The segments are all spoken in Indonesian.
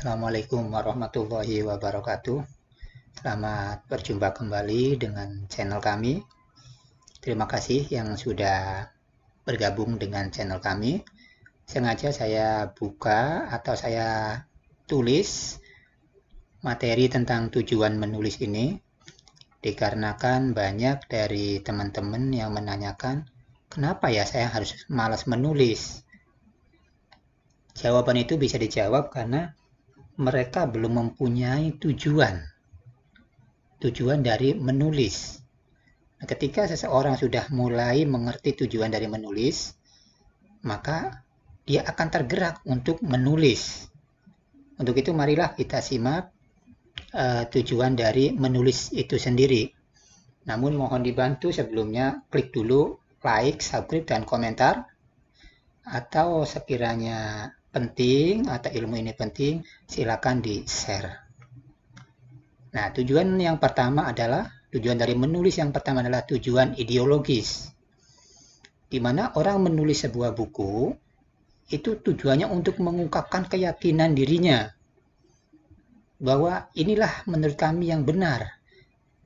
Assalamualaikum warahmatullahi wabarakatuh. Selamat berjumpa kembali dengan channel kami. Terima kasih yang sudah bergabung dengan channel kami. Sengaja saya buka atau saya tulis materi tentang tujuan menulis ini dikarenakan banyak dari teman-teman yang menanyakan, kenapa ya saya harus malas menulis? Jawaban itu bisa dijawab karena mereka belum mempunyai tujuan dari menulis. Nah, ketika seseorang sudah mulai mengerti tujuan dari menulis, maka dia akan tergerak untuk menulis. Untuk itu marilah kita simak tujuan dari menulis itu sendiri. Namun mohon dibantu sebelumnya klik dulu like, subscribe, dan komentar. Atau sekiranya penting atau ilmu ini penting, silakan di-share. Nah, tujuan dari menulis yang pertama adalah tujuan ideologis. Di mana orang menulis sebuah buku, itu tujuannya untuk mengungkapkan keyakinan dirinya. Bahwa inilah menurut kami yang benar.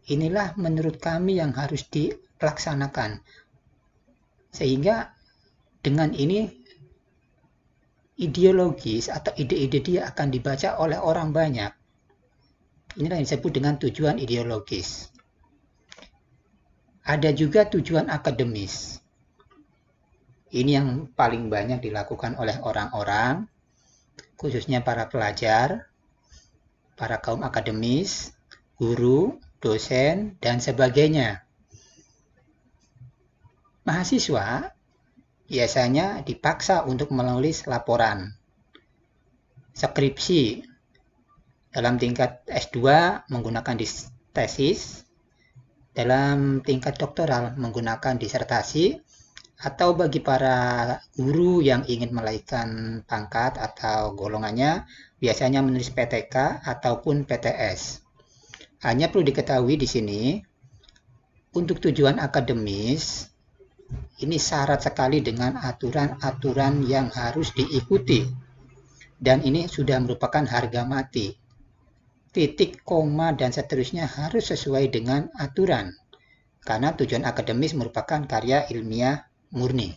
Inilah menurut kami yang harus dilaksanakan. Sehingga dengan ini ideologis atau ide-ide dia akan dibaca oleh orang banyak. Inilah yang disebut dengan tujuan ideologis. Ada juga tujuan akademis. Ini yang paling banyak dilakukan oleh orang-orang, khususnya para pelajar, para kaum akademis, guru, dosen, dan sebagainya. Mahasiswa biasanya dipaksa untuk menulis laporan, skripsi, dalam tingkat S2 menggunakan tesis, dalam tingkat doktoral menggunakan disertasi, atau bagi para guru yang ingin menaikkan pangkat atau golongannya, biasanya menulis PTK ataupun PTS. Hanya perlu diketahui di sini, untuk tujuan akademis, ini syarat sekali dengan aturan-aturan yang harus diikuti. Dan ini sudah merupakan harga mati. Titik, koma, dan seterusnya harus sesuai dengan aturan. Karena tujuan akademis merupakan karya ilmiah murni.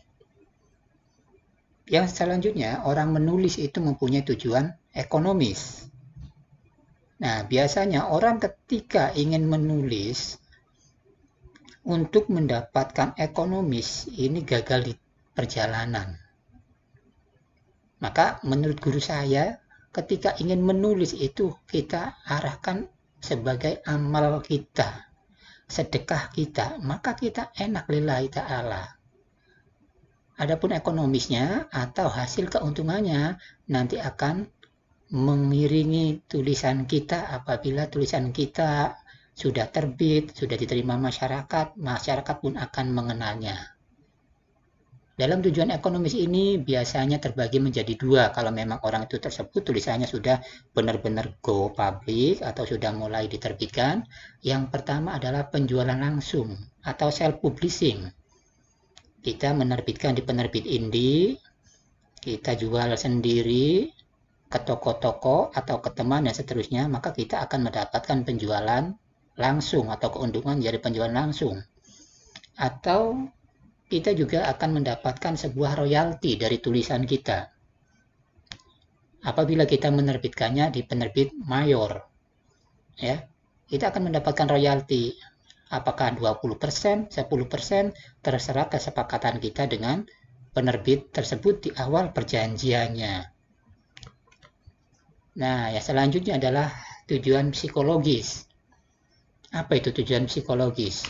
Yang selanjutnya, orang menulis itu mempunyai tujuan ekonomis. Nah, biasanya orang ketika ingin menulis untuk mendapatkan ekonomis, ini gagal di perjalanan. Maka menurut guru saya, ketika ingin menulis itu kita arahkan sebagai amal kita, sedekah kita, maka kita enak lillahi ta'ala. Adapun ekonomisnya atau hasil keuntungannya nanti akan mengiringi tulisan kita apabila tulisan kita sudah terbit, sudah diterima masyarakat pun akan mengenalnya. Dalam tujuan ekonomis ini biasanya terbagi menjadi dua kalau memang orang itu tersebut tulisannya sudah benar-benar go public atau sudah mulai diterbitkan. Yang pertama adalah penjualan langsung atau self-publishing. Kita menerbitkan di penerbit indie, kita jual sendiri ke toko-toko atau ke teman dan seterusnya, maka kita akan mendapatkan penjualan langsung atau keuntungan dari penjualan langsung. Atau kita juga akan mendapatkan sebuah royalti dari tulisan kita. Apabila kita menerbitkannya di penerbit mayor, ya, kita akan mendapatkan royalti. Apakah 20%, 10%, terserah kesepakatan kita dengan penerbit tersebut di awal perjanjiannya. Nah, yang selanjutnya adalah tujuan psikologis. Apa itu tujuan psikologis?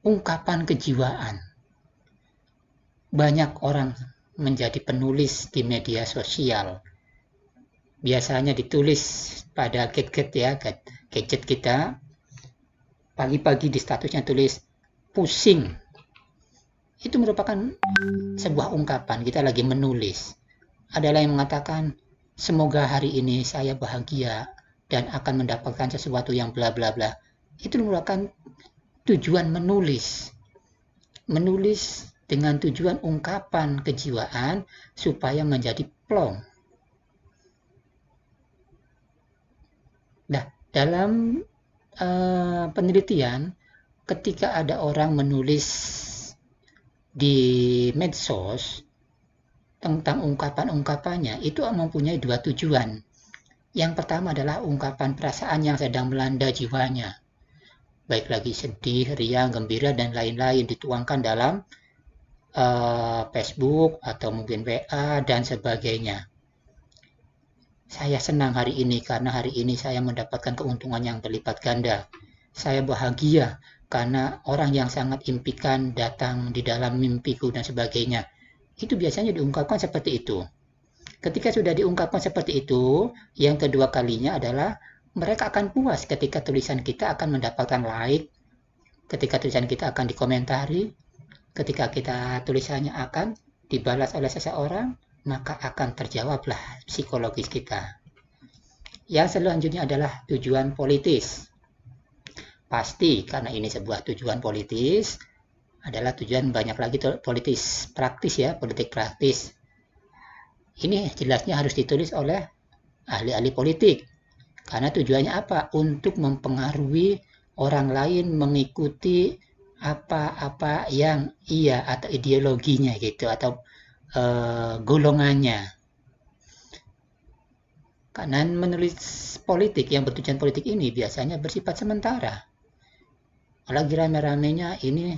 Ungkapan kejiwaan. Banyak orang menjadi penulis di media sosial. Biasanya ditulis pada gadget kita. Pagi-pagi di statusnya tulis pusing. Itu merupakan sebuah ungkapan kita lagi menulis. Ada yang mengatakan semoga hari ini saya bahagia dan akan mendapatkan sesuatu yang bla bla bla. Itu merupakan tujuan menulis. Menulis dengan tujuan ungkapan kejiwaan supaya menjadi plong. Nah, dalam penelitian, ketika ada orang menulis di medsos tentang ungkapan-ungkapannya, itu mempunyai dua tujuan. Yang pertama adalah ungkapan perasaan yang sedang melanda jiwanya, baik lagi sedih, riang, gembira, dan lain-lain dituangkan dalam Facebook atau mungkin WA dan sebagainya. Saya senang hari ini karena hari ini saya mendapatkan keuntungan yang berlipat ganda. Saya bahagia karena orang yang sangat impikan datang di dalam mimpiku dan sebagainya. Itu biasanya diungkapkan seperti itu. Ketika sudah diungkapkan seperti itu, yang kedua kalinya adalah mereka akan puas ketika tulisan kita akan mendapatkan like, ketika tulisan kita akan dikomentari, ketika kita tulisannya akan dibalas oleh seseorang, maka akan terjawablah psikologis kita. Yang selanjutnya adalah tujuan politis. Pasti karena ini sebuah tujuan politis, adalah tujuan banyak lagi politis praktis ya, politik praktis. Ini jelasnya harus ditulis oleh ahli-ahli politik. Karena tujuannya apa? Untuk mempengaruhi orang lain mengikuti apa-apa yang ia atau ideologinya gitu atau golongannya. Karena menulis politik yang bertujuan politik ini biasanya bersifat sementara. Lagi rame-ramenya ini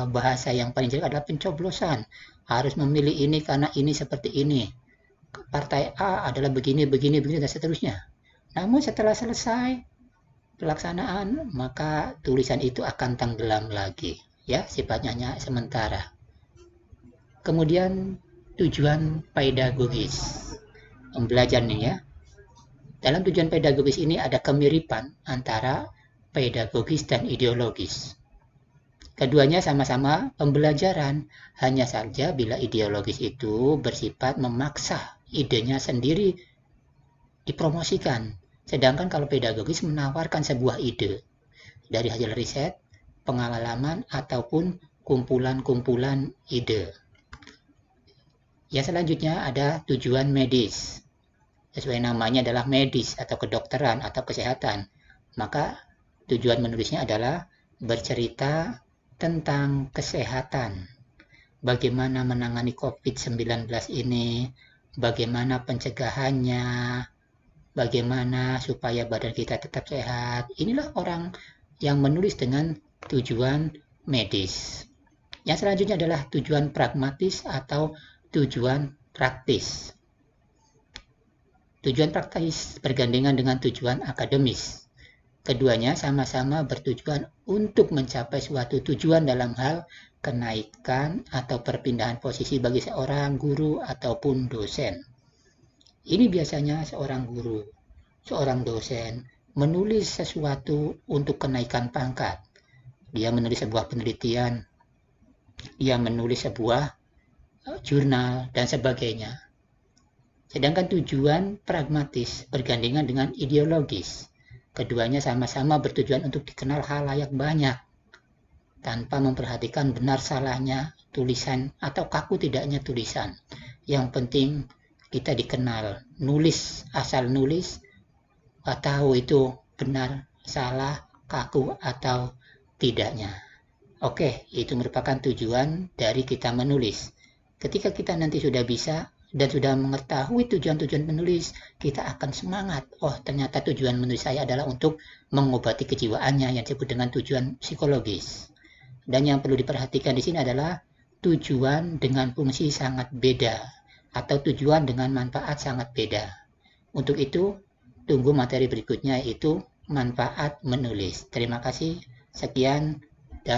bahasa yang paling jelek adalah pencoblosan. Harus memilih ini karena ini seperti ini. Partai A adalah begini, begini, begini, dan seterusnya. Namun setelah selesai pelaksanaan, maka tulisan itu akan tenggelam lagi. Ya, sifatnya hanya sementara. Kemudian tujuan pedagogis. Belajar nih ya. Dalam tujuan pedagogis ini ada kemiripan antara pedagogis dan ideologis. Keduanya sama-sama pembelajaran, hanya saja bila ideologis itu bersifat memaksa idenya sendiri dipromosikan. Sedangkan kalau pedagogis menawarkan sebuah ide dari hasil riset, pengalaman, ataupun kumpulan-kumpulan ide. Yang selanjutnya ada tujuan medis. Sesuai namanya adalah medis atau kedokteran atau kesehatan. Maka tujuan menulisnya adalah bercerita tentang kesehatan. Bagaimana menangani COVID-19 ini, bagaimana pencegahannya, bagaimana supaya badan kita tetap sehat. Inilah orang yang menulis dengan tujuan medis. Yang selanjutnya adalah tujuan pragmatis atau tujuan praktis. Tujuan praktis bergandengan dengan tujuan akademis. Keduanya sama-sama bertujuan untuk mencapai suatu tujuan dalam hal kenaikan atau perpindahan posisi bagi seorang guru ataupun dosen. Ini biasanya seorang guru, seorang dosen menulis sesuatu untuk kenaikan pangkat. Dia menulis sebuah penelitian, dia menulis sebuah jurnal, dan sebagainya. Sedangkan tujuan pragmatis bergandengan dengan ideologis. Keduanya sama-sama bertujuan untuk dikenal halayak banyak, tanpa memperhatikan benar salahnya tulisan atau kaku tidaknya tulisan. Yang penting kita dikenal, nulis asal nulis, gak tahu itu benar, salah, kaku atau tidaknya. Oke, itu merupakan tujuan dari kita menulis. Ketika kita nanti sudah bisa dan sudah mengetahui tujuan-tujuan penulis, kita akan semangat. Oh, ternyata tujuan menulis saya adalah untuk mengobati kejiwaannya yang disebut dengan tujuan psikologis. Dan yang perlu diperhatikan di sini adalah tujuan dengan fungsi sangat beda atau tujuan dengan manfaat sangat beda. Untuk itu, tunggu materi berikutnya yaitu manfaat menulis. Terima kasih. Sekian.